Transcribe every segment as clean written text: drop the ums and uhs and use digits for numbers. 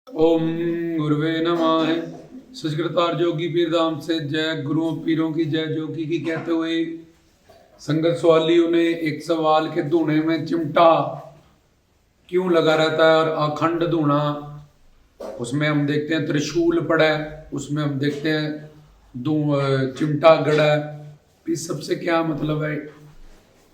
ओम गुरुवे नमः। सचकृतार जोगी पीर धाम से जय। गुरुओं पीरों की जय। जोगी की कहते हुए संगत सवालियों ने एक सवाल के धूने में चिमटा क्यों लगा रहता है और अखंड धूना, उसमें हम देखते हैं त्रिशूल पड़ा है, उसमें हम देखते हैं चिमटा गड़ा है। इस सबसे क्या मतलब है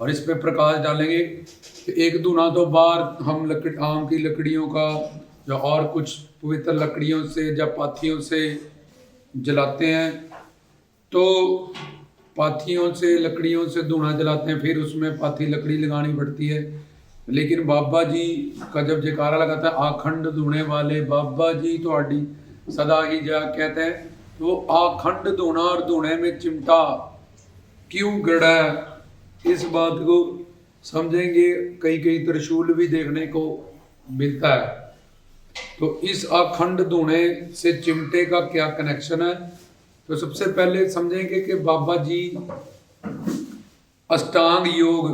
और इस पे प्रकाश डालेंगे कि एक धूना तो बाहर हम आम की लकड़ियों का या और कुछ पवित्र लकड़ियों से या पाथियों से जलाते हैं, तो पाथियों से लकड़ियों से धूना जलाते हैं, फिर उसमें पाथी लकड़ी लगानी पड़ती है। लेकिन बाबा जी का जब जयकारा लगाता है आखंड धूने वाले बाबा जी तो आड़ी सदा ही जा कहते हैं, तो वो आखंड धूना और धूने में चिमटा क्यों गड़ा है, इस बात को समझेंगे। कई कई त्रिशूल भी देखने को मिलता है, तो इस अखंड धूने से चिमटे का क्या कनेक्शन है। तो सबसे पहले समझेंगे कि बाबा जी अष्टांग योग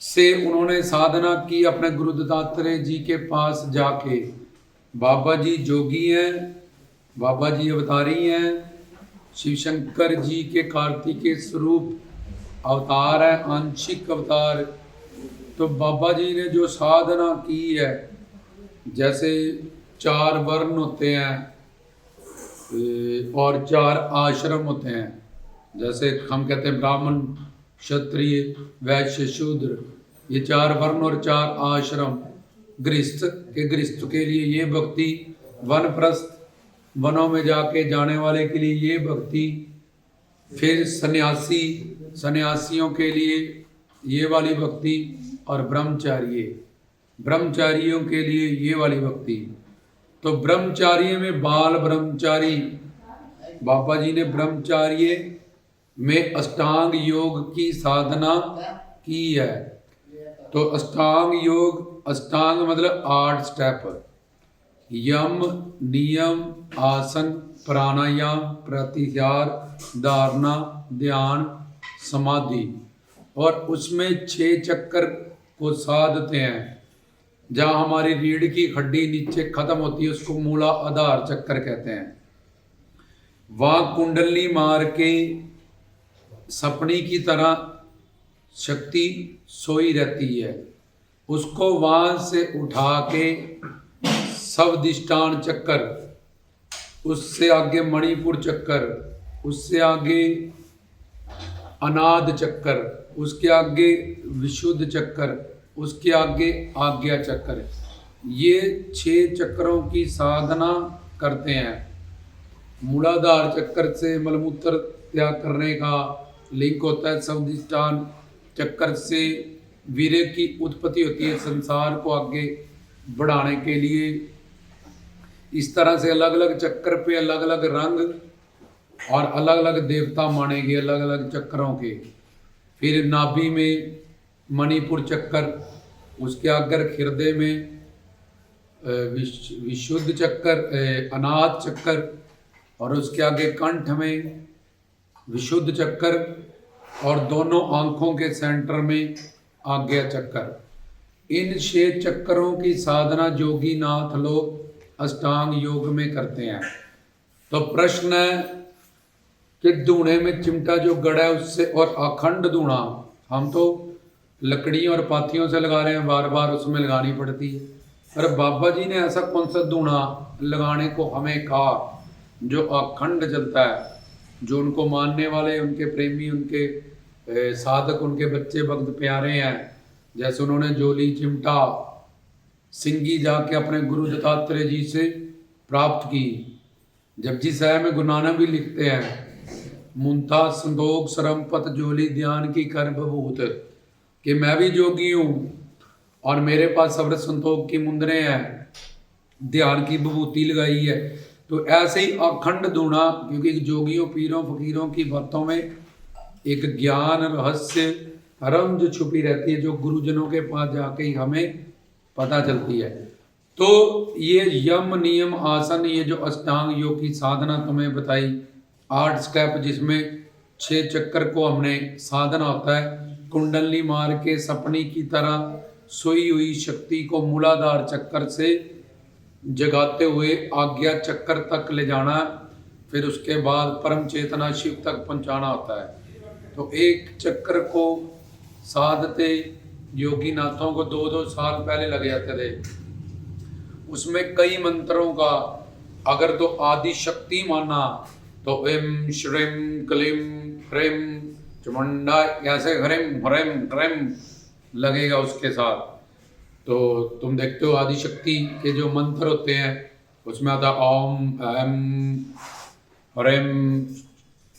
से उन्होंने साधना की अपने गुरु दत्तात्रेय जी के पास जाके। बाबा जी जोगी हैं, बाबा जी अवतारी हैं, शिव शंकर जी के कार्तिकेय स्वरूप अवतार है, आंशिक अवतार। तो बाबा जी ने जो साधना की है, जैसे 4 वर्ण होते हैं और 4 आश्रम होते हैं, जैसे हम कहते हैं ब्राह्मण क्षत्रिय वैश्य शूद्र, ये 4 वर्ण और 4 आश्रम। गृहस्थ के लिए ये भक्ति, वनप्रस्थ वनों में जाके जाने वाले के लिए ये भक्ति, फिर सन्यासियों के लिए ये वाली भक्ति, और ब्रह्मचारियों के लिए ये वाली भक्ति। तो ब्रह्मचार्य में बाल ब्रह्मचारी, बाबा जी ने ब्रह्मचार्य में अष्टांग योग की साधना की है। तो अष्टांग योग, अष्टांग मतलब 8 स्टेप, यम नियम आसन प्राणायाम प्रत्याहार धारणा ध्यान समाधि, और उसमें 6 चक्कर को साधते हैं। जहाँ हमारी रीढ़ की हड्डी नीचे खत्म होती है उसको मूला आधार चक्कर कहते हैं। वहाँ कुंडली मार के सपनी की तरह शक्ति सोई रहती है, उसको वहाँ से उठा के सवधिष्ठान चक्कर, उससे आगे मणिपुर चक्कर, उससे आगे अनाद चक्कर, उसके आगे विशुद्ध चक्कर, उसके आगे आज्ञा चक्कर, ये 6 चक्रों की साधना करते हैं। मूलाधार चक्कर से मलमूत्र त्याग करने का लिंक होता है, सवधिष्ठान चक्कर से वीर्य की उत्पत्ति होती है संसार को आगे बढ़ाने के लिए। इस तरह से अलग अलग चक्कर पे अलग अलग रंग और अलग अलग देवता माने गए अलग अलग चक्रों के। फिर नाभि में मणिपुर चक्कर, उसके आगे हृदय में विशुद्ध चक्कर अनाथ चक्कर, और उसके आगे कंठ में विशुद्ध चक्कर, और दोनों आंखों के सेंटर में आज्ञा चक्कर। इन 6 चक्करों की साधना जोगी नाथ लोग अष्टांग योग में करते हैं। तो प्रश्न है कि धूने में चिमटा जो गड़ा है उससे, और अखंड धूना हम तो लकड़ियों और पाथियों से लगा रहे हैं, बार बार उसमें लगानी पड़ती है। अरे बाबा जी ने ऐसा कौन सा धूना लगाने को हमें कहा जो अखंड जलता है, जो उनको मानने वाले, उनके प्रेमी, उनके साधक, उनके बच्चे भक्त प्यारे हैं। जैसे उन्होंने जोली चिमटा सिंगी जाके अपने गुरु दत्तात्रेय जी से प्राप्त की। जपजी साहब में गुरु नानक भी लिखते हैं, मुंता संदोख सरमपत जोली ध्यान की कर बभूत, कि मैं भी जोगी हूँ और मेरे पास सब्र संतोख की मुंदरें हैं, ध्यान की विभूति लगाई है। तो ऐसे ही अखंड धूना, क्योंकि जोगियों पीरों फकीरों की बातों में एक ज्ञान रहस्य रमज छुपी रहती है, जो गुरुजनों के पास जाके ही हमें पता चलती है। तो ये यम नियम आसन, ये जो अष्टांग योग की साधना तुम्हें बताई, 8 स्टेप, जिसमें 6 चक्कर को हमने साधना होता है। कुंडली मार के सपनी की तरह सोई हुई शक्ति को मूलाधार चक्कर से जगाते हुए आज्ञा चक्र तक ले जाना, फिर उसके बाद परम चेतना शिव तक पहुंचाना होता है। तो एक चक्र को साधते योगी नाथों को 2-2 साल पहले लग जाते थे। उसमें कई मंत्रों का अगर तो आदि शक्ति माना तो एम श्रीम क्लीम ह्रीम चामुंडा, ऐसे ह्रीम ह्रीम ह्रीम लगेगा उसके साथ। तो तुम देखते हो आदि शक्ति के जो मंत्र होते हैं उसमें आता ओम एम ह्रीम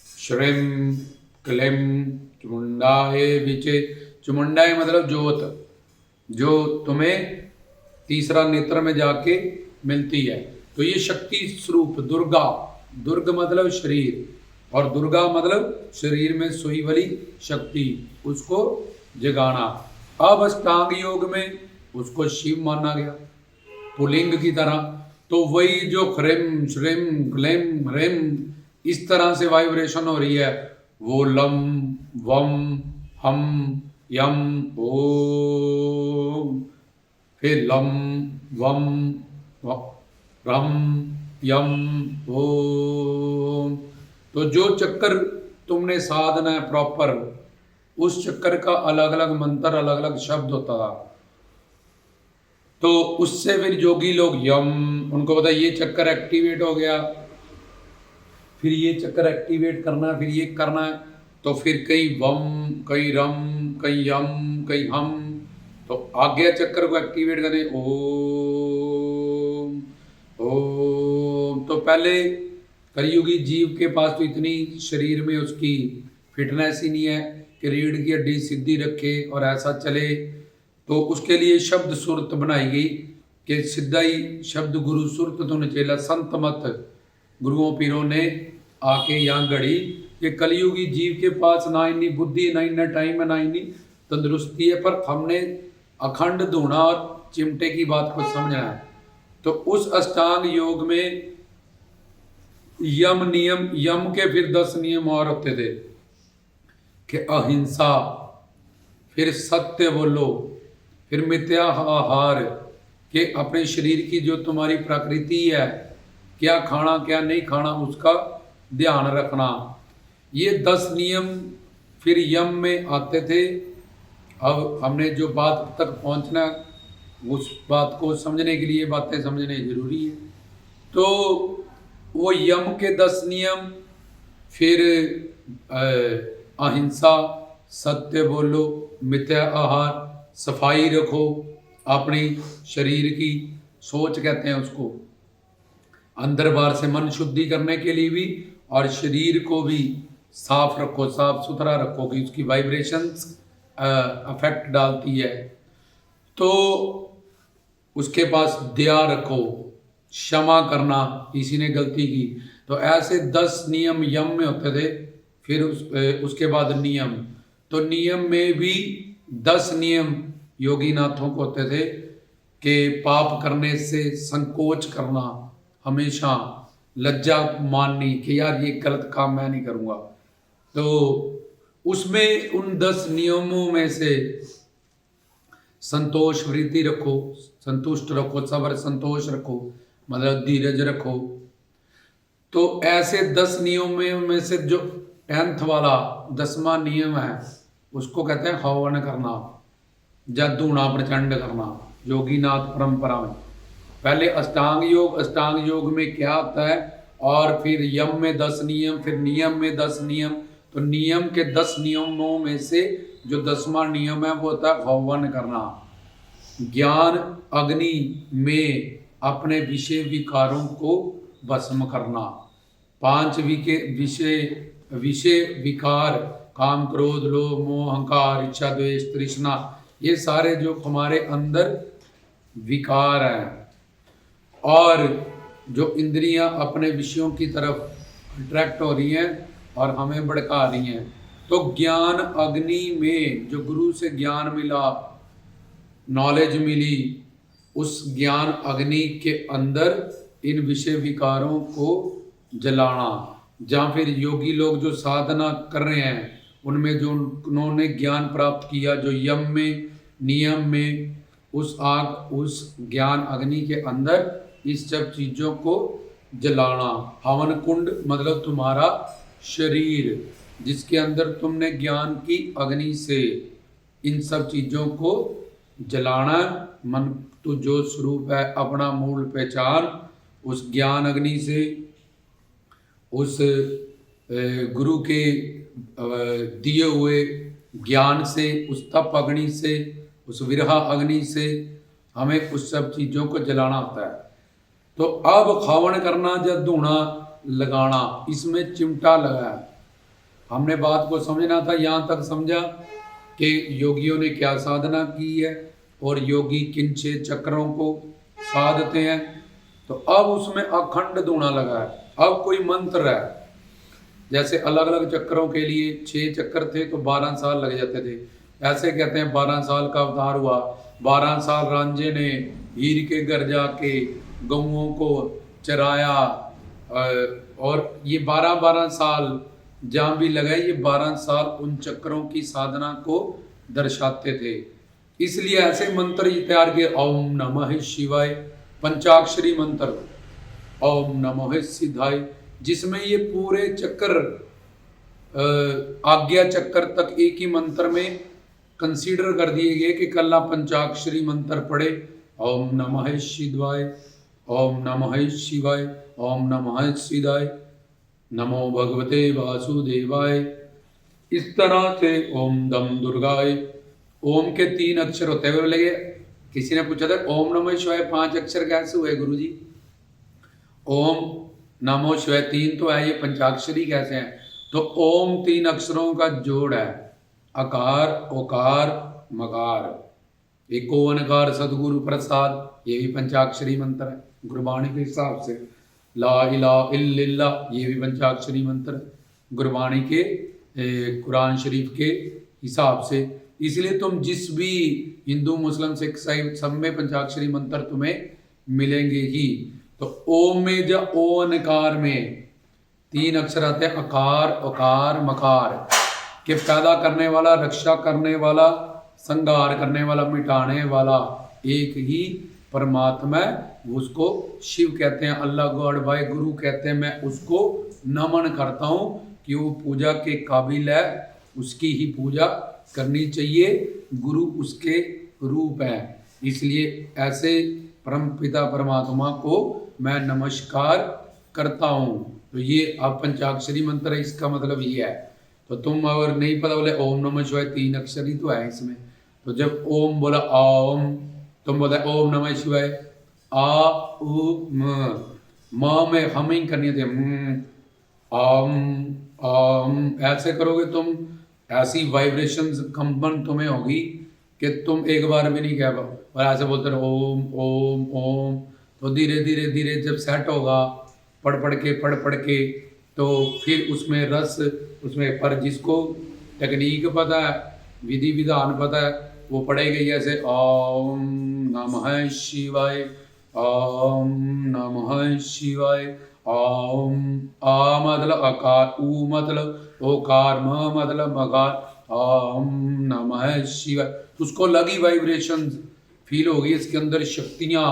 श्रीम क्लीम चामुंडाए विचे। चामुंडाए मतलब जोत, जो तुम्हें तीसरा नेत्र में जाके मिलती है। तो ये शक्ति स्वरूप दुर्गा, दुर्ग मतलब शरीर और दुर्गा मतलब शरीर में सोई वाली शक्ति, उसको जगाना। अब अष्टांग योग में उसको शिव माना गया पुलिंग की तरह। तो वही जो ह्रीम श्रीम क्लीम ह्रीम इस तरह से वाइब्रेशन हो रही है, वो लम वम हम यम ओम, फिर लम वम रम यम ओम। तो जो चक्कर तुमने साधना है प्रॉपर, उस चक्कर का अलग अलग मंत्र अलग अलग शब्द होता था। तो उससे फिर योगी लोग यम, उनको पता ये चक्कर एक्टिवेट हो गया, फिर ये चक्कर एक्टिवेट करना, फिर ये करना है। तो फिर कई वम कई रम कई यम कई हम, तो आज्ञा चक्र को एक्टिवेट करें ओम ओम। तो पहले कलयुगी जीव के पास तो इतनी शरीर में उसकी फिटनेस ही नहीं है कि रीढ़ की हड्डी सीधी रखे और ऐसा चले। तो उसके लिए शब्द सुरत बनाई गई कि सीधा ही शब्द गुरु सुरत तो नचेला संत मत गुरुओं पीरों ने आके यहाँ गढ़ी कि कलयुगी जीव के पास ना इतनी बुद्धि ना इतना टाइम है ना इतनी तंदुरुस्ती है, पर हमने अखंड धुना और चिमटे की बात को समझना है। तो उस अष्टांग योग में यम नियम, यम के फिर 10 नियम और होते थे कि अहिंसा, फिर सत्य बोलो, फिर मिथ्या आहार, कि अपने शरीर की जो तुम्हारी प्रकृति है, क्या खाना क्या नहीं खाना उसका ध्यान रखना। ये 10 नियम फिर यम में आते थे। अब हमने जो बात तक पहुंचना, उस बात को समझने के लिए बातें समझने जरूरी है। तो वो यम के 10 नियम, फिर अहिंसा, सत्य बोलो, मिथ्या आहार, सफाई रखो अपनी शरीर की, सोच कहते हैं उसको, अंदर बाहर से मन शुद्धि करने के लिए भी, और शरीर को भी साफ रखो, साफ सुथरा रखो कि उसकी वाइब्रेशंस अफेक्ट डालती है। तो उसके पास दया रखो, क्षमा करना किसी ने गलती की। तो ऐसे 10 नियम यम में होते थे। फिर उसके बाद नियम, तो नियम में भी 10 नियम योगीनाथों को होते थे कि पाप करने से संकोच करना, हमेशा लज्जा माननी कि यार ये गलत काम मैं नहीं करूँगा। तो उसमें उन 10 नियमों में से संतोष वृत्ति रखो, संतुष्ट रखो, सब्र संतोष रखो, मतलब धीरज रखो। तो ऐसे 10 नियमों में से जो 10th वाला 10वां नियम है उसको कहते हैं हवन करना, जादूना प्रचंड करना योगीनाथ परंपरा में। पहले अष्टांग योग, अष्टांग योग में क्या होता है, और फिर यम में 10 नियम, फिर नियम में 10 नियम। तो नियम के 10 नियमों में से जो 10वां नियम है वो होता है हवन करना, ज्ञान अग्नि में अपने विषय विकारों को भस्म करना। 5 विषय विकार, काम क्रोध लोभ मोह अहंकार इच्छा द्वेष तृष्णा, ये सारे जो हमारे अंदर विकार हैं और जो इंद्रियां अपने विषयों की तरफ अट्रैक्ट हो रही हैं और हमें भड़का रही हैं। तो ज्ञान अग्नि में जो गुरु से ज्ञान मिला, नॉलेज मिली, उस ज्ञान अग्नि के अंदर इन विषय विकारों को जलाना। जहाँ फिर योगी लोग जो साधना कर रहे हैं उनमें जो उन्होंने ज्ञान प्राप्त किया, जो यम में नियम में, उस आग उस ज्ञान अग्नि के अंदर इस सब चीज़ों को जलाना। हवन कुंड मतलब तुम्हारा शरीर, जिसके अंदर तुमने ज्ञान की अग्नि से इन सब चीज़ों को जलाना। मन तो जो स्वरूप है अपना मूल पहचान, उस ज्ञान अग्नि से, उस गुरु के दिए हुए ज्ञान से, उस तप अग्नि से, उस विरहा अग्नि से हमें उस सब चीज़ों को जलाना होता है। तो अब खावन करना या धूना लगाना, इसमें चिमटा लगा है। हमने बात को समझना था, यहाँ तक समझा कि योगियों ने क्या साधना की है और योगी किन 6 चक्रों को साधते हैं। तो अब उसमें अखंड धूना लगा है। अब कोई मंत्र है, जैसे अलग अलग चक्रों के लिए 6 चक्कर थे तो 12 साल लग जाते थे। ऐसे कहते हैं 12 साल का अवतार हुआ, 12 साल रांझे ने हीर के घर जाके गऊओं को चराया, और ये 12-12 साल जहाँ भी लगाए, ये 12 साल उन चक्रों की साधना को दर्शाते थे। इसलिए ऐसे मंत्र ये तैयार किए। ओम नमः शिवाय, पंचाक्षरी मंत्र ओम नमः सिद्धाय, जिसमें ये पूरे चक्कर आज्ञा चक्कर तक एक ही मंत्र में कंसीडर कर दिए गए कि कल्ला पंचाक्षरी मंत्र पढ़े। ओम नमः शिवाय, ओम नमः शिवाय, ओम नमः सिद्धाय, नमो भगवते वासुदेवाय। इस तरह से ओम दम दुर्गाय, ओम के 3 अक्षर होते हुए लगे। किसी ने पूछा था ओम नमः शिवाय 5 अक्षर कैसे हुए गुरुजी? ओम नमो शिवाय 3 तो है, ये पंचाक्षरी कैसे हैं? तो ओम 3 अक्षरों का जोड़ है, अकार ओकार मकार। एक ओंकार सदगुरु प्रसाद, ये भी पंचाक्षरी मंत्र है गुरबाणी के हिसाब से। ला इलाहा इल्लल्लाह, ये भी पंचाक्षरी मंत्र है गुरबाणी के कुरान शरीफ के हिसाब से। इसलिए तुम जिस भी हिंदू मुस्लिम सिख ईसाई सब में पंचाक्षरी मंत्र तुम्हें मिलेंगे ही। तो ओम में या ओंकार में 3 अक्षर आते हैं, अकार ओकार मकार, के पैदा करने वाला, रक्षा करने वाला, संहार करने वाला, मिटाने वाला एक ही परमात्मा है। उसको शिव कहते हैं, अल्लाह गॉड भाई गुरु कहते हैं। मैं उसको नमन करता हूँ कि वो पूजा के काबिल है, उसकी ही पूजा करनी चाहिए। गुरु उसके रूप है, इसलिए ऐसे परम पिता परमात्मा को मैं नमस्कार करता हूँ। तो ये अब पंचाक्षरी मंत्र है, इसका मतलब ये है। तो तुम अगर नहीं पता बोले ओम नमः शिवाय 3 अक्षर ही तो है इसमें। तो जब ओम बोला ओम, तुम बोला ओम नमः शिवाय, आ उ म में हमिंग करनी थी, ऐसे करोगे तुम, ऐसी वाइब्रेशंस कंपन तुम्हें होगी कि तुम एक बार भी नहीं कह पाओ। और ऐसे बोलते रहो ओम ओम ओम। तो धीरे धीरे धीरे जब सेट होगा पढ़ पढ़ के, तो फिर उसमें रस, उसमें पर जिसको टेक्निक पता है, विधि विधान पता है, वो पढ़ेगा जैसे ओम नमः शिवाय, ओम नमः शिवाय, ओम आ मतलब आकार, ऊ मतलब ओकार, म मतलब मकार, ओम नमः शिवाय। उसको लगी वाइब्रेशंस फील होगी, इसके अंदर शक्तियाँ,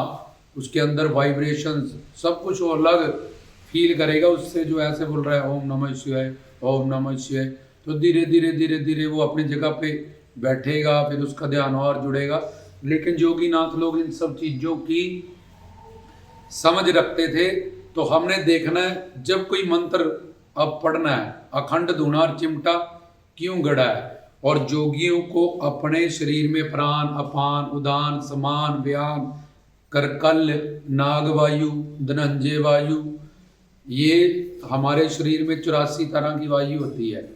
उसके अंदर वाइब्रेशंस, सब कुछ वो अलग फील करेगा उससे जो ऐसे बोल रहा है ओम नमः शिवाय, ओम नमः शिवाय। तो धीरे धीरे धीरे धीरे वो अपनी जगह पे बैठेगा, फिर उसका ध्यान और जुड़ेगा। लेकिन जोगीनाथ लोग इन सब चीज़ों की समझ रखते थे। तो हमने देखना है जब कोई मंत्र अब पढ़ना है, अखंड धूना और चिमटा क्यों गड़ा है। और जोगियों को अपने शरीर में प्राण, अपान, उदान, समान, व्यान, करकल, नागवायु, धनंजय वायु, ये हमारे शरीर में 84 तरह की वायु होती है।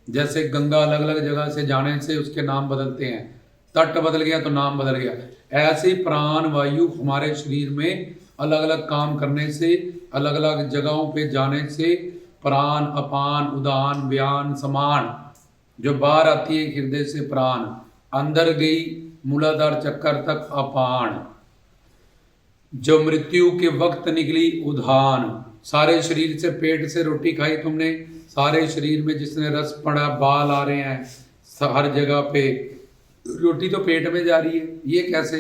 जैसे गंगा अलग अलग जगह से जाने से उसके नाम बदलते हैं, तट बदल गया तो नाम बदल गया। ऐसे प्राण वायु हमारे शरीर में अलग अलग काम करने से, अलग अलग जगहों पे जाने से प्राण, अपान, उदान, व्यान, समान, जो बाहर आती है हृदय से प्राण, अंदर गई मूलाधार चक्कर तक अपान, जो मृत्यु के वक्त निकली उदान। सारे शरीर से, पेट से रोटी खाई तुमने, सारे शरीर में जिसने रस पड़ा, बाल आ रहे हैं हर जगह पे, रोटी तो पेट में जा रही है। ये कैसे?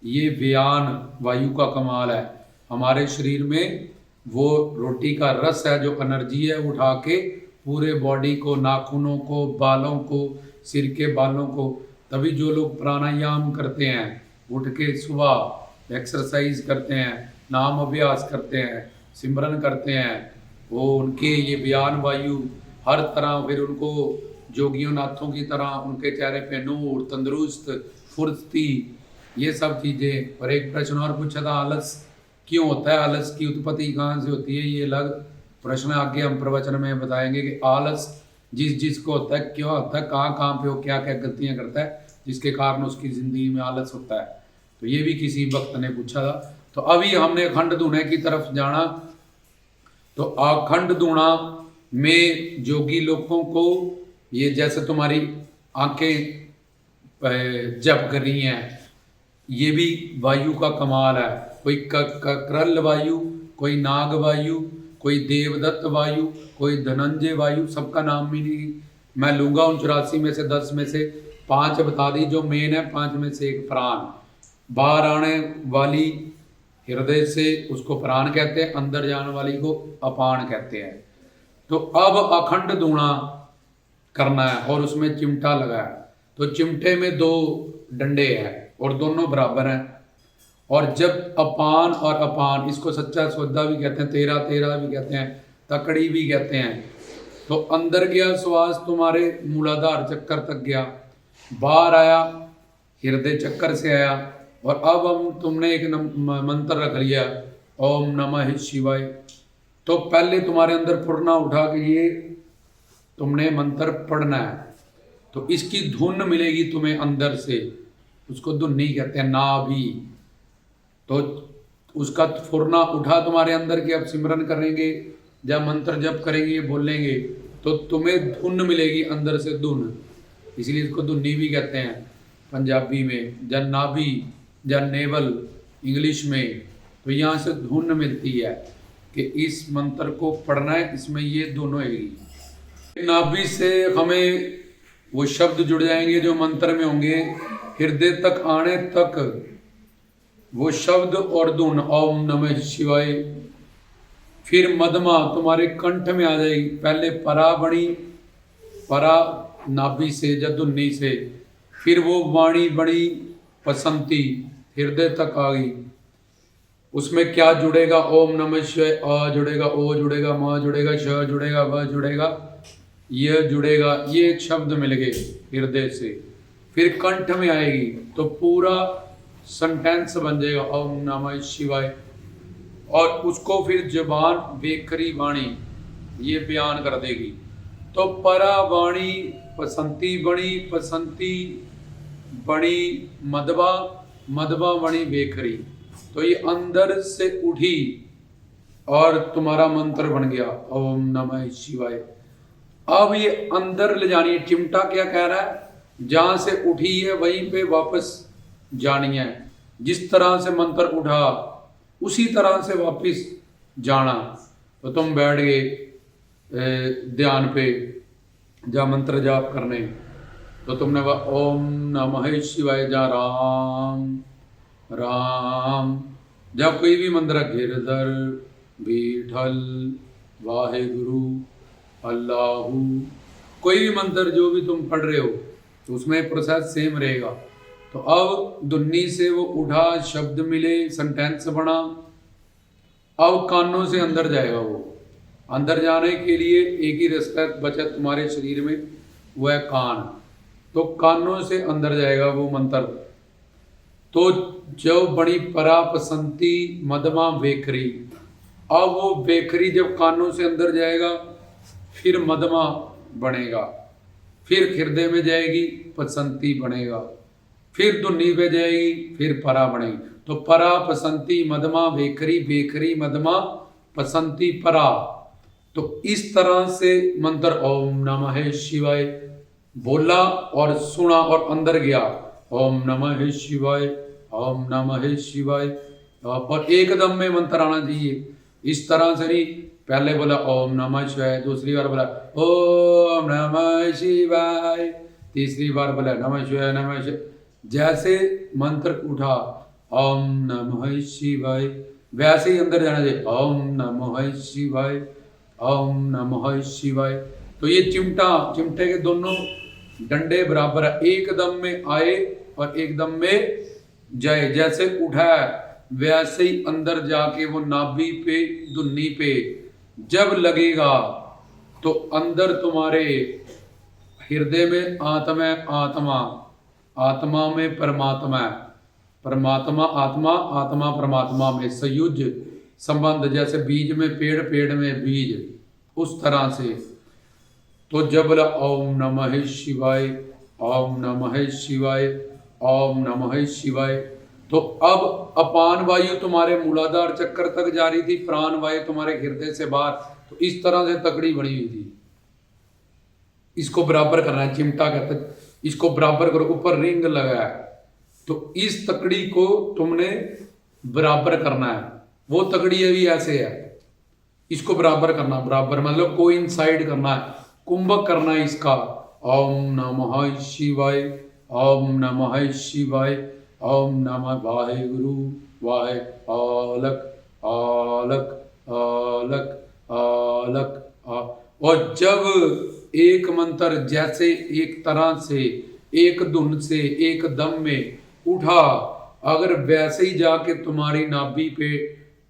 ये व्यान वायु का कमाल है। हमारे शरीर में वो रोटी का रस है, जो एनर्जी है, उठा के पूरे बॉडी को, नाखूनों को, बालों को, सिर के बालों को। तभी जो लोग प्राणायाम करते हैं, उठ के सुबह एक्सरसाइज करते हैं, नाम अभ्यास करते हैं, सिमरन करते हैं, वो उनके ये बयान वायु हर तरह, फिर उनको जोगियों नाथों की तरह उनके चेहरे पे नूर, तंदुरुस्त, फुर्ती, ये सब चीज़ें। और एक प्रश्न और पूछा था, आलस क्यों होता है, आलस की उत्पत्ति कहाँ से होती है, ये अलग प्रश्न आगे हम प्रवचन में बताएंगे कि आलस जिसको होता है, क्यों होता है, कहाँ कहाँ पे वो क्या क्या गलतियाँ करता है, जिसके कारण उसकी ज़िंदगी में आलस होता है। तो ये भी किसी भक्त ने पूछा था। तो अभी हमने अखंड धुने की तरफ जाना। तो अखंड धुना में जोगी लोगों को, ये जैसे तुम्हारी आंखें जप कर रही हैं, ये भी वायु का कमाल है। कोई करल वायु, कोई नाग वायु, कोई देवदत्त वायु, कोई धनंजय वायु, सबका नाम भी नहीं मैं लूँगा। उन 84 में से 10 में से 5 बता दी जो मेन है, 5 में से एक प्राण। बाहर आने वाली हृदय से उसको प्राण कहते हैं, अंदर जाने वाली को अपान कहते हैं। तो अब अखंड धुना करना है और उसमें चिमटा लगा है। तो चिमटे में 2 डंडे हैं और दोनों बराबर हैं। और जब अपान और अपान, इसको सच्चा सौदा भी कहते हैं, 13 भी कहते हैं, तकड़ी भी कहते हैं। तो अंदर गया श्वास तुम्हारे मूलाधार चक्कर तक गया, बाहर आया हृदय चक्कर से आया। और अब हम तुमने एक मंत्र रख लिया, ओम नमः शिवाय। तो पहले तुम्हारे अंदर फुरना उठा के ये तुमने मंत्र पढ़ना है। तो इसकी धुन मिलेगी तुम्हें अंदर से, उसको धुन नहीं कहते हैं, नाभि। तो उसका फुरना उठा तुम्हारे अंदर के, अब सिमरन करेंगे, जब मंत्र जप करेंगे, बोलेंगे, तो तुम्हें धुन मिलेगी अंदर से, धुन। इसलिए इसको धुन्नी भी कहते हैं पंजाबी में, जन नाभि, जन नेवल इंग्लिश में। तो यहाँ से धुन मिलती है कि इस मंत्र को पढ़ना है, इसमें ये धुन होगी। नाभि से हमें वो शब्द जुड़ जाएंगे जो मंत्र में होंगे, हृदय तक आने तक वो शब्द और धुन, ओम नमः शिवाय। फिर मदमा तुम्हारे कंठ में आ जाएगी। पहले परा बनी, परा नाभि से या धुन्नी से, फिर वो वाणी बनी पसंती, हृदय तक आ गई। उसमें क्या जुड़ेगा, ओम नमः शिवाय, अ जुड़ेगा, ओ जुड़ेगा, म जुड़ेगा, श जुड़ेगा, व जुड़ेगा, यह जुड़ेगा। ये एक शब्द मिल गए हृदय से। फिर कंठ में आएगी तो पूरा सेंटेंस बन जाएगा, ओम नमः शिवाय। और उसको फिर जबान बेखरी वाणी ये बयान कर देगी। तो परा वाणी पसंती बनी, पसंती बनी मदबा, मदबा बनी बेखरी। तो ये अंदर से उठी और तुम्हारा मंत्र बन गया, ओम नमः शिवाय। अब ये अंदर ले जानी है। चिमटा क्या कह रहा है, जहां से उठी है वहीं पे वापस जानी है। जिस तरह से मंत्र उठा उसी तरह से वापस जाना। तो तुम बैठ गए ध्यान पे, जा मंत्र जाप करने, तो तुमने ओम नमः शिवाय, जा राम राम, जब कोई भी मंत्र, गिरधर विठल वाहेगुरु अल्लाहू, कोई भी मंत्र जो भी तुम पढ़ रहे हो, तो उसमें प्रोसेस सेम रहेगा। तो अब धुन्नी से वो उठा, शब्द मिले, सेंटेंस बना। अब कानों से अंदर जाएगा। वो अंदर जाने के लिए एक ही रास्ता बचा तुम्हारे शरीर में, वो है कान। तो कानों से अंदर जाएगा वो मंत्र। तो जो बड़ी परा पसंती मदमा बेखरी, अब वो बेखरी जब कानों से अंदर जाएगा, फिर मदमा बनेगा, फिर हृदय में जाएगी, पसंती बनेगा, फिर धुन्नी पे जाएगी, फिर परा बनेगी। तो परा पसंती मदमा बेखरी, बेखरी मदमा पसंती परा। तो इस तरह से मंत्र ओम नमः शिवाय बोला और सुना और अंदर गया, ओम नमः शिवाय, ओम नमः शिवाय। और एकदम में मंत्र आना चाहिए, इस तरह से नहीं। पहले बोला ओम नमः शिवाय, दूसरी बार बोला ओम नमः शिवाय, तीसरी बार बोला नमः शिवाय नमः शिवाय। जैसे मंत्र उठा ओम नमः शिवाय, वैसे ही अंदर जाना चाहिए। ओम नमः शिवाय, ओम नमः शिवाय। तो ये चिमटे के दोनों डंडे बराबर है, एक दम में आए और एक दम में जाए। जैसे उठा वैसे ही अंदर जाके वो नाभि पे, धुन्नी पे जब लगेगा तो अंदर तुम्हारे हृदय में आत्मा है, आत्मा, आत्मा में परमात्मा है, परमात्मा आत्मा, आत्मा परमात्मा में संयुज संबंध। जैसे बीज में पेड़, पेड़ में बीज, उस तरह से। तो जब बोला ओम नमः शिवाय, ओम नमः शिवाय, ओम नमः शिवाय, तो अब अपान वायु तुम्हारे मूलाधार चक्कर तक जा रही थी, प्राण वायु तुम्हारे हृदय से बाहर। तो इस तरह से तकड़ी बनी हुई थी। इसको बराबर करना है, चिमटा कहते हैं इसको बराबर करो। ऊपर रिंग लगा है, तो इस तकड़ी को तुमने बराबर करना है। वो तकड़ी अभी ऐसे है, इसको बराबर करना, बराबर मतलब कोइंसाइड करना है, कुंभक करना है इसका। ओम नमः शिवाय, ओम नमः शिवाय, ओम नमः वाहेगुरु, वाहे आलक आलक आलक आलक। और जब एक मंत्र जैसे एक तरह से, एक धुन से, एक दम में उठा, अगर वैसे ही जाके तुम्हारी नाभि पे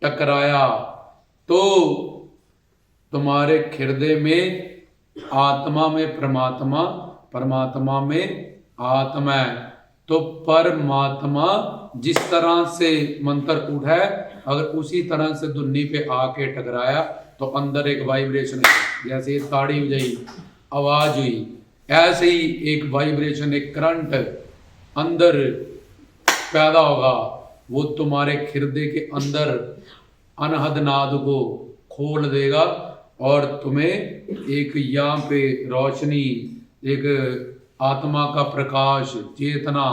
टकराया तो तुम्हारे हृदय में आत्मा में परमात्मा, परमात्मा में आत्मा है। तो परमात्मा जिस तरह से मंत्र उठा है, अगर उसी तरह से धुन्नी पे आके टकराया तो अंदर एक वाइब्रेशन है। जैसे ताड़ी बजाई, आवाज हुई, ऐसे ही एक वाइब्रेशन, एक करंट अंदर पैदा होगा। वो तुम्हारे हृदय के अंदर अनहद नाद को खोल देगा और तुम्हें एक यहाँ पे रोशनी, एक आत्मा का प्रकाश, चेतना,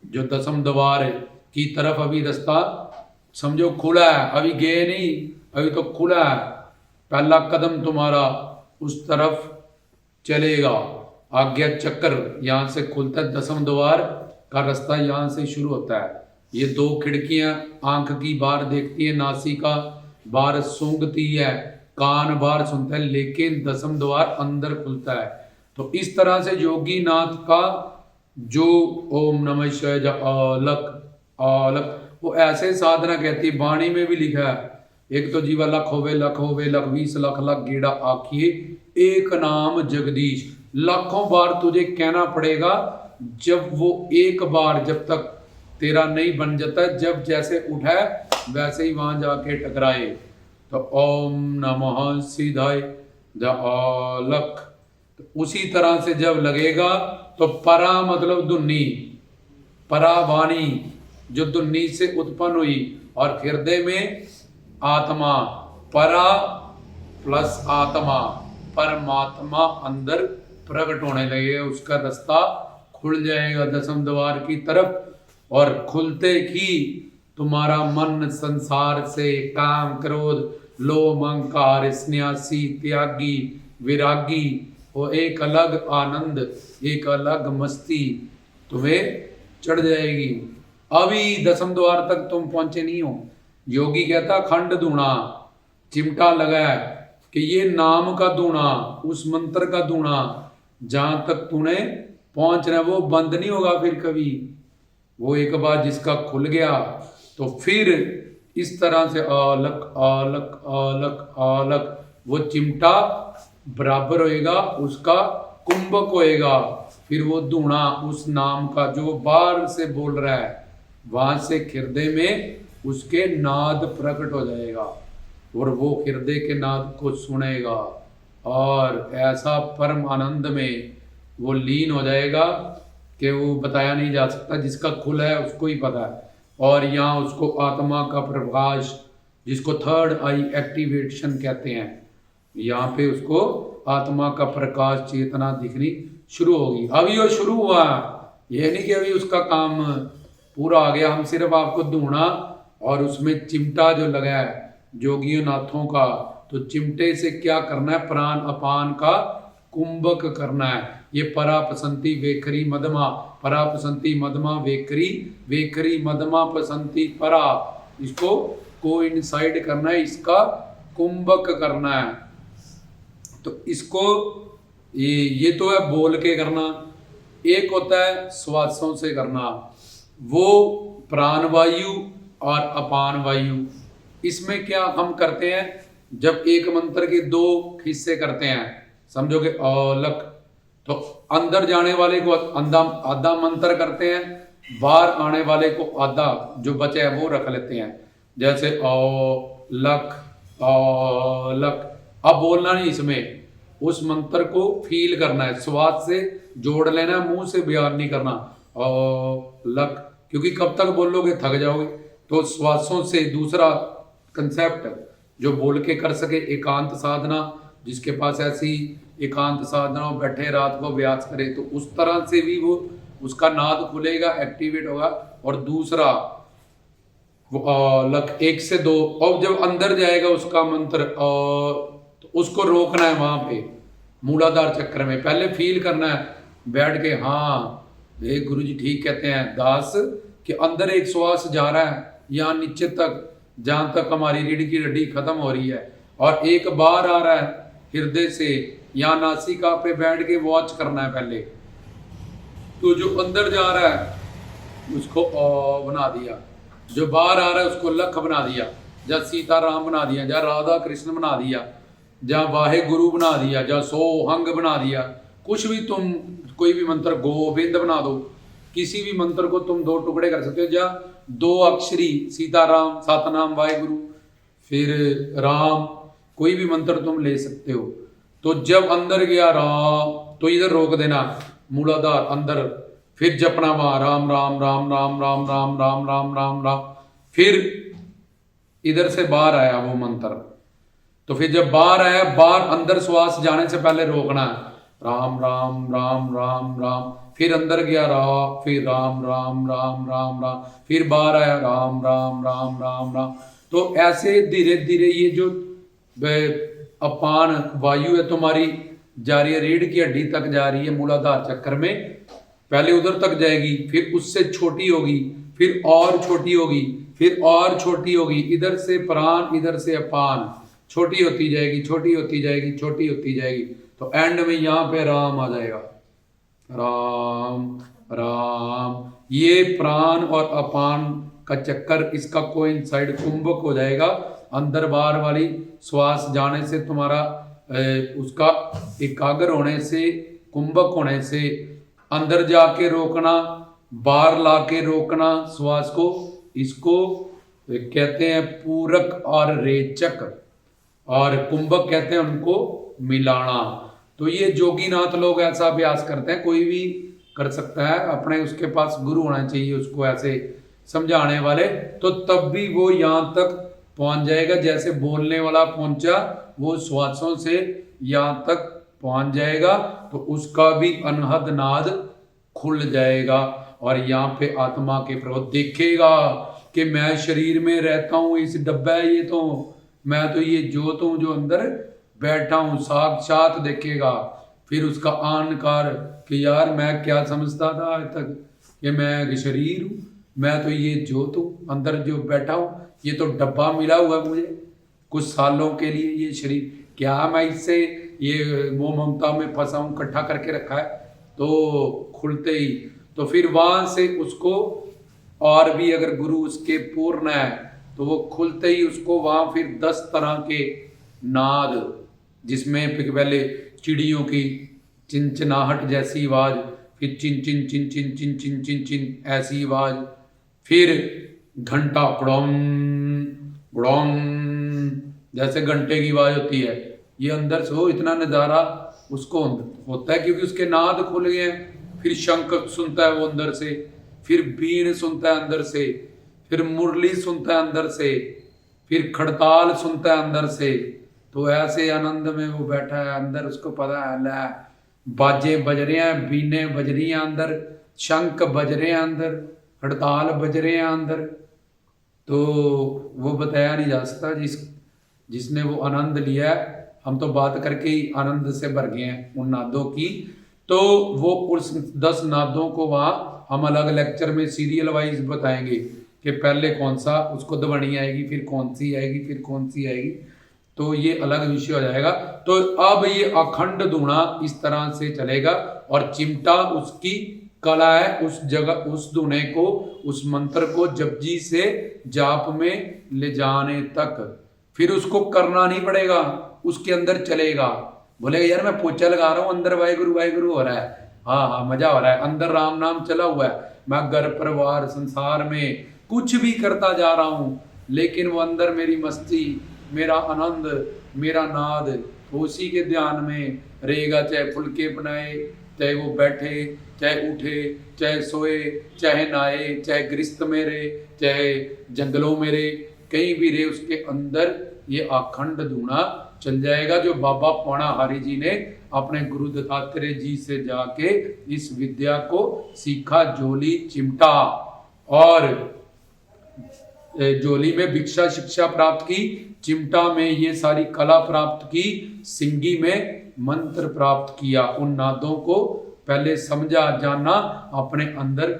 जो दसम द्वार की तरफ अभी रास्ता समझो खुला है, अभी गए नहीं, अभी तो खुला है। पहला कदम तुम्हारा उस तरफ चलेगा। आज्ञा चक्र यहाँ से खुलता है, दसम द्वार का रास्ता यहाँ से शुरू होता है। ये दो खिड़कियां, आंख की बाहर देखती है, नासिका बाहर सूंघती है, कान बाहर सुनता है, लेकिन दसम द्वार अंदर खुलता है। तो इस तरह से योगी नाथ का जो ओम नमः शिवाय अलक अलक, वो ऐसे साधना कहती है, वाणी में भी लिखा है। एक तो जीवा लख होवे, लख होवे, लख 20 लख लख गेड़ा आखिए, एक नाम जगदीश। लाखों बार तुझे कहना पड़ेगा, जब वो एक बार जब तक तेरा नहीं बन जाता, जब जैसे उठा वैसे ही वहां जाके टकराए। तो ओम नमः शिवाय अलख, तो उसी तरह से जब लगेगा तो परा मतलब धुन्नी, परा वाणी जो धुन्नी से उत्पन्न हुई, और हृदय में आत्मा, परा प्लस आत्मा, परमात्मा अंदर प्रकट होने लगेगा। उसका रास्ता खुल जाएगा दसम द्वार की तरफ, और खुलते ही तुम्हारा मन संसार से काम, क्रोध, लोभ, अहंकार, सन्यासी, त्यागी, विरागी, वो एक अलग आनंद, एक अलग मस्ती तुम्हें चढ़ जाएगी। अभी दसम द्वार तक तुम पहुंचे नहीं हो। योगी कहता खंड धूणा, चिमटा लगा है कि ये नाम का धूणा, उस मंत्र का धूणा, जहां तक तूने पहुंच रहा है वो बंद नहीं होगा फिर कभी। वो एक बार जिसका खुल गया तो फिर इस तरह से अलक अलक अलक अलक, वो चिमटा बराबर होएगा, उसका कुंभक होएगा। फिर वो धूणा उस नाम का जो बाहर से बोल रहा है, वहां से हृदय में उसके नाद प्रकट हो जाएगा, और वो हृदय के नाद को सुनेगा, और ऐसा परम आनंद में वो लीन हो जाएगा कि वो बताया नहीं जा सकता। जिसका खुला है उसको ही पता है। और यहाँ उसको आत्मा का प्रकाश, जिसको थर्ड आई एक्टिवेशन कहते हैं, यहाँ पे उसको आत्मा का प्रकाश, चेतना दिखनी शुरू होगी। अभी वो शुरू हुआ, ये नहीं कि अभी उसका काम पूरा आ गया। हम सिर्फ आपको धूणा और उसमें चिमटा जो लगा है जोगियों नाथों का, तो चिमटे से क्या करना है, प्राण अपान का कुंभक करना है। ये परा पसंती वेखरी मदमा, परा पसंती मदमा वेखरी, वेखरी मदमा पसंती परा, इसको को इनसाइड करना है, इसका कुंभक करना है। तो इसको ये तो है बोल के करना, एक होता है श्वासों से करना, वो प्राण वायु और अपान वायु। इसमें क्या हम करते हैं, जब एक मंत्र के दो हिस्से करते हैं, समझोगे अलक, तो अंदर जाने वाले को आधा मंत्र करते हैं, बाहर आने वाले को आधा जो बचे है वो रख लेते हैं। जैसे लक लक, अब बोलना नहीं, इसमें उस मंत्र को फील करना है, श्वास से जोड़ लेना है, मुंह से बयान नहीं करना लक, क्योंकि कब तक बोलोगे थक जाओगे। तो श्वासों से दूसरा कंसेप्ट जो बोल के कर सके, एकांत साधना, जिसके पास ऐसी एकांत साधना हो, बैठे रात को अभ्यास करे, तो उस तरह से भी वो उसका नाद खुलेगा, एक्टिवेट होगा। और दूसरा लक 1 से 2, और जब अंदर जाएगा उसका मंत्र तो उसको रोकना है वहां पे मूलाधार चक्र में, पहले फील करना है बैठ के। हाँ ये गुरु जी ठीक कहते हैं दास, कि अंदर एक श्वास जा रहा है यहाँ नीचे तक, जहां तक हमारी रीढ़ की हड्डी खत्म हो रही है, और एक बार आ रहा है हृदय से, यहाँ नासिका पे बैठ के वॉच करना है पहले। तो जो अंदर जा रहा है उसको बना दिया, जो बाहर आ रहा है उसको लख बना दिया, जहाँ सीताराम बना दिया, जहाँ राधा कृष्ण बना दिया, जहाँ वाहे गुरु बना दिया, जहाँ सोहंग बना दिया। कुछ भी तुम कोई भी मंत्र, गोविंद बना दो, किसी भी मंत्र को तुम 2 टुकड़े कर सकते हो, जहाँ 2 अक्षरी सीताराम, सतनाम वाहेगुरु, फिर राम, कोई भी मंत्र तुम ले सकते हो। तो जब अंदर गया राम, तो इधर रोक देना मूलाधार अंदर, फिर जपना वहां राम राम राम राम राम राम राम राम राम राम, फिर इधर से बाहर आया वो मंत्र, तो फिर जब बाहर आया, बाहर अंदर श्वास जाने से पहले रोकना है, राम राम राम राम राम, फिर अंदर गया राम, फिर राम राम राम राम राम, फिर बाहर आया राम राम राम राम राम। तो ऐसे धीरे धीरे ये जो अपान वायु है तुम्हारी जा रही है, रीढ़ की हड्डी तक जा रही है मूलाधार चक्र में, पहले उधर तक जाएगी, फिर उससे छोटी होगी, फिर और छोटी होगी, फिर और छोटी होगी, इधर से प्राण, इधर से अपान, छोटी होती जाएगी, छोटी होती जाएगी, छोटी होती जाएगी। तो एंड में यहाँ पे राम आ जाएगा, राम राम। ये प्राण और अपान का चक्कर, इसका कोइंसाइड कुंभक हो जाएगा। अंदर बाहर वाली श्वास जाने से तुम्हारा उसका एकाग्र होने से, कुंभक होने से, अंदर जाके रोकना, बाहर लाके रोकना श्वास को, इसको कहते हैं पूरक और रेचक, और कुंभक कहते हैं उनको मिलाना। तो ये जोगीनाथ लोग ऐसा अभ्यास करते हैं, कोई भी कर सकता है, अपने उसके पास गुरु होना चाहिए उसको ऐसे समझाने वाले, तो तब भी वो यहाँ तक पहुंच जाएगा। जैसे बोलने वाला पहुंचा, वो श्वासों से यहाँ तक पहुंच जाएगा, तो उसका भी अनहद नाद खुल जाएगा। और यहाँ पे आत्मा के प्रभु देखेगा कि मैं शरीर में रहता हूँ, इस डब्बा है ये, तो मैं तो ये जोत हूँ जो अंदर बैठा हूँ, साक्षात देखेगा। फिर उसका अहंकार कि यार मैं क्या समझता था आज तक कि मैं शरीर हूँ, मैं तो ये जोत हूँ अंदर जो बैठा हूँ, ये तो डब्बा मिला हुआ है मुझे कुछ सालों के लिए, ये शरीर क्या मैं इससे ये मोह ममता में फंसा हूँ, इकट्ठा करके रखा है। तो खुलते ही, तो फिर वहां से उसको, और भी अगर गुरु उसके पूर्ण है तो वो खुलते ही उसको वहां फिर 10 तरह के नाद, जिसमें पहले चिड़ियों की चिंचनाहट जैसी आवाज, फिर चिन चिन चिन चिन चिन चिन चिन चिन ऐसी आवाज, फिर घंटा गुड़ों गुड़ों जैसे घंटे की आवाज होती है, ये अंदर से हो इतना नज़ारा उसको होता है क्योंकि उसके नाद खुल गए हैं। फिर शंख सुनता है वो अंदर से, फिर बीन सुनता है अंदर से, फिर मुरली सुनता है अंदर से, फिर खड़ताल सुनता है अंदर से। तो ऐसे आनंद में वो बैठा है अंदर, उसको पता है ला बाजे बज रहे हैं, बीने बज रही हैं अंदर, शंख बज रहे हैं अंदर, हड़ताल बज रहे हैं अंदर। तो वो बताया नहीं जा सकता जिसने वो आनंद लिया है। हम तो बात करके ही आनंद से भर गए हैं उन नादों की। तो वो उस 10 नादों को वहाँ हम अलग लेक्चर में सीरियल वाइज बताएंगे कि पहले कौन सा उसको दबनी आएगी, फिर कौन सी आएगी, फिर कौन सी आएगी, तो ये अलग विषय हो जाएगा। तो अब ये अखंड धूना इस तरह से चलेगा और चिमटा उसकी कला है, उस जगह उस धुने को, उस मंत्र को जपजी से जाप में ले जाने तक, फिर उसको करना नहीं पड़ेगा, उसके अंदर चलेगा। बोलेगा यार मैं पोछा लगा रहा हूँ, अंदर वाहेगुरु वाहेगुरु हो रहा है, हाँ हाँ मजा हो रहा है, अंदर राम नाम चला हुआ है, मैं घर परिवार संसार में कुछ भी करता जा रहा हूँ, लेकिन वो अंदर मेरी मस्ती, मेरा आनंद, मेरा नाद उसी के ध्यान में रहेगा। चाहे फुलके बनाए, चाहे वो बैठे, चाहे उठे, चाहे सोए, चाहे नहाए, चाहे गृहस्थ में रहे, चाहे जंगलों में रहे, कहीं भी रहे, उसके अंदर ये अखंड धूना चल जाएगा। जो बाबा पौना हरि जी ने अपने गुरु दत्तात्रेय जी से जाके इस विद्या को सीखा, जोली चिमटा, और जोली में भिक्षा शिक्षा प्राप्त की, चिमटा में ये सारी कला प्राप्त की, सिंगी में मंत्र प्राप्त किया। उन नादों को पहले समझा, जाना, अपने अंदर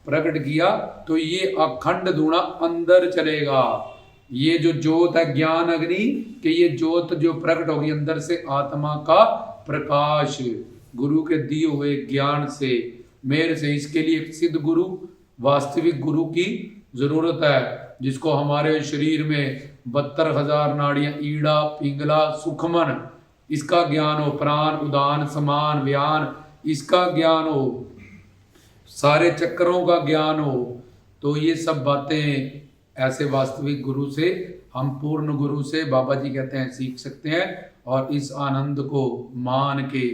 प्रकट किया, तो ये अखंड धूना अंदर चलेगा। ये जो जोत है ज्ञान अग्नि, कि ये जोत जो प्रकट होगी अंदर से, आत्मा का प्रकाश, गुरु के दिए हुए ज्ञान से, मेरे से, इसके लिए सिद्ध गुरु, वास्तविक गुरु की जरूरत है, जिसको हमारे शरीर में 72,000 नाड़ियां, ईड़ा पिंगला सुखमन, इसका ज्ञान हो, प्राण उदान समान व्यान, इसका ज्ञान हो, सारे चक्रों का ज्ञान हो, तो ये सब बातें ऐसे वास्तविक गुरु से, हम पूर्ण गुरु से, बाबा जी कहते हैं, सीख सकते हैं। और इस आनंद को मान के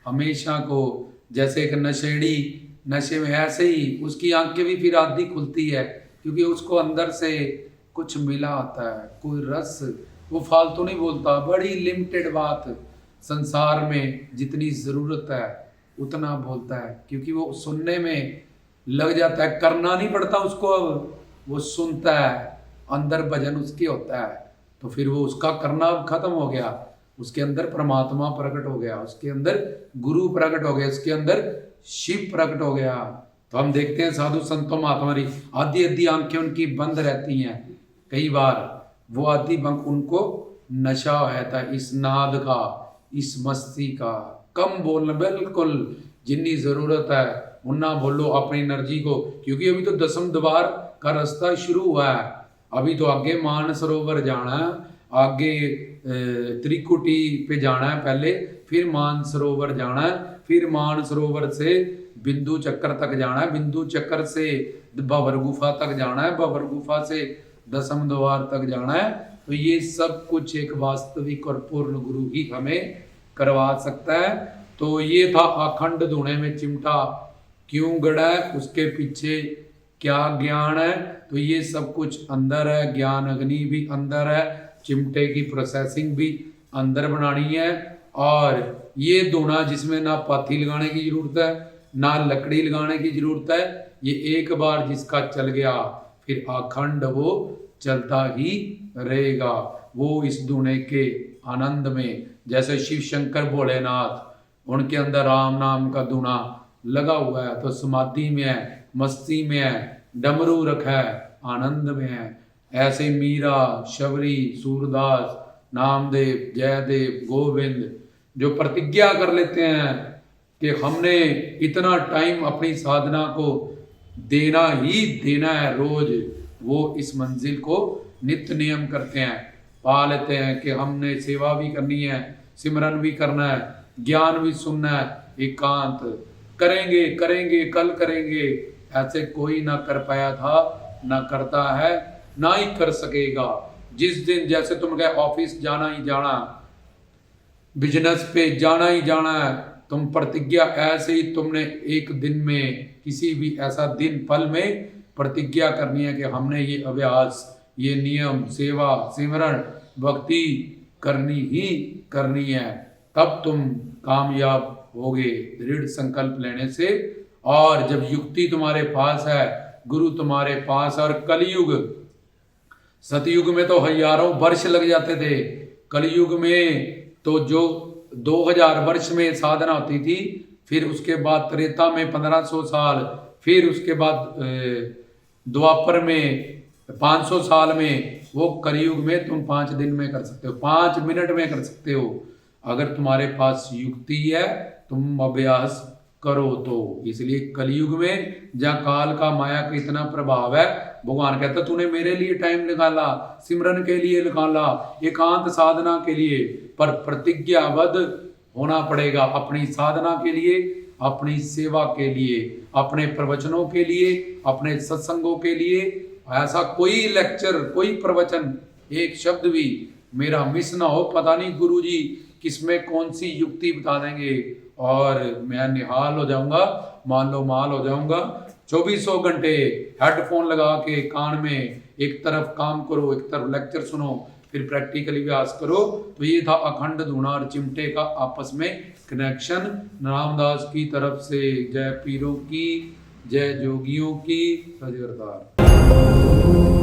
हमेशा को, जैसे एक नशेड़ी नशे में, ऐसे ही उसकी आंखें भी फिर आधी खुलती है, क्योंकि उसको अंदर से कुछ मिला आता है, कोई रस, वो फालतू नहीं बोलता, बड़ी लिमिटेड बात, संसार में जितनी ज़रूरत है उतना बोलता है, क्योंकि वो सुनने में लग जाता है, करना नहीं पड़ता उसको, अब वो सुनता है, अंदर भजन उसके होता है, तो फिर वो उसका करना खत्म हो गया, उसके अंदर परमात्मा प्रकट हो गया, उसके अंदर गुरु प्रकट हो गया, उसके अंदर शिव प्रकट हो गया। तो हम देखते हैं साधु संतों महात्मा री आधी आधी आंखें उनकी बंद रहती हैं, कई बार वो आधी बंक, उनको नशा रहता है इस नाद का, इस मस्ती का। कम बोलना, बिल्कुल जितनी जरूरत है उतना बोलो अपनी एनर्जी को, क्योंकि अभी तो 10वें द्वार का रास्ता शुरू हुआ है, अभी तो आगे मानसरोवर जाना है, आगे त्रिकुटी पे जाना है पहले, फिर मानसरोवर जाना है, फिर मानसरोवर से बिंदु चक्र तक जाना है, बिंदु चक्र से भंवर गुफा तक जाना है, भंवर गुफा से 10वें द्वार तक जाना है। तो ये सब कुछ एक वास्तविक और पूर्ण गुरु ही हमें करवा सकता है। तो ये था अखंड धुने में चिमटा क्यों गड़ा है, उसके पीछे क्या ज्ञान है, तो ये सब कुछ अंदर है, ज्ञान अग्नि भी अंदर है, चिमटे की प्रोसेसिंग भी अंदर बनानी है। और ये धुना जिसमें ना पाथी लगाने की जरूरत है, ना लकड़ी लगाने की जरूरत है, ये एक बार जिसका चल गया फिर अखंड वो चलता ही रहेगा। वो इस धुने के आनंद में, जैसे शिव शंकर भोलेनाथ, उनके अंदर राम नाम का धुना लगा हुआ है, तो समाधि में है, मस्ती में है, डमरू रखा है, आनंद में है। ऐसे मीरा, शबरी, सूरदास, नामदेव, जयदेव, गोविंद जो प्रतिज्ञा कर लेते हैं कि हमने इतना टाइम अपनी साधना को देना ही देना है रोज, वो इस मंजिल को नित्य नियम करते हैं, पा लेते हैं कि हमने सेवा भी करनी है, सिमरन भी करना है, ज्ञान भी सुनना है, एकांत करेंगे करेंगे कल करेंगे, ऐसे कोई ना कर पाया था, ना करता है, ना ही कर सकेगा। जिस दिन जैसे तुम गए ऑफिस जाना ही जाना, बिजनेस पे जाना ही जाना है, तुम प्रतिज्ञा ऐसे ही तुमने एक दिन में किसी भी ऐसा दिन पल में प्रतिज्ञा करनी है कि हमने ये अभ्यास, ये नियम, सेवा, सिमरण, भक्ति करनी ही करनी है, तब तुम कामयाब होगे दृढ़ संकल्प लेने से। और जब युक्ति तुम्हारे पास है, गुरु तुम्हारे पास, और कलयुग, सतयुग में तो हजारों वर्ष लग जाते थे, कलयुग में तो जो 2000 वर्ष में साधना होती थी, फिर उसके बाद त्रेता में 1500 साल, फिर उसके बाद द्वापर में 500 साल में, वो कलयुग में तुम 5 दिन में कर सकते हो, 5 मिनट में कर सकते हो। अगर तुम्हारे पास युक्ति है, तुम अभ्यास करो तो। इसलिए कलयुग में जहाँ काल का, माया का इतना प्रभाव है, भगवान कहता तूने मेरे लिए टाइम निकाला, सिमरन के लिए निकाला, एकांत साधना के लिए, पर प्रतिज्ञाबद्ध होना पड़ेगा अपनी साधना के लिए, अपनी सेवा के लिए, अपने प्रवचनों के लिए, अपने सत्संगों के लिए। ऐसा कोई लेक्चर, कोई प्रवचन, एक शब्द भी मेरा मिस ना हो। पता नहीं गुरुजी किसमें कौन सी युक्ति बता देंगे और मैं निहाल हो जाऊंगा, मान लो माल हो जाऊंगा। 2400 घंटे हेडफोन लगा के कान में, एक तरफ काम करो, एक तरफ लेक्चर सुनो, फिर प्रैक्टिकली अभ्यास करो। तो ये था अखंड धुना और चिमटे का आपस में कनेक्शन। रामदास की तरफ से जय पीरों की, जय जोगियों की, सज अवतार।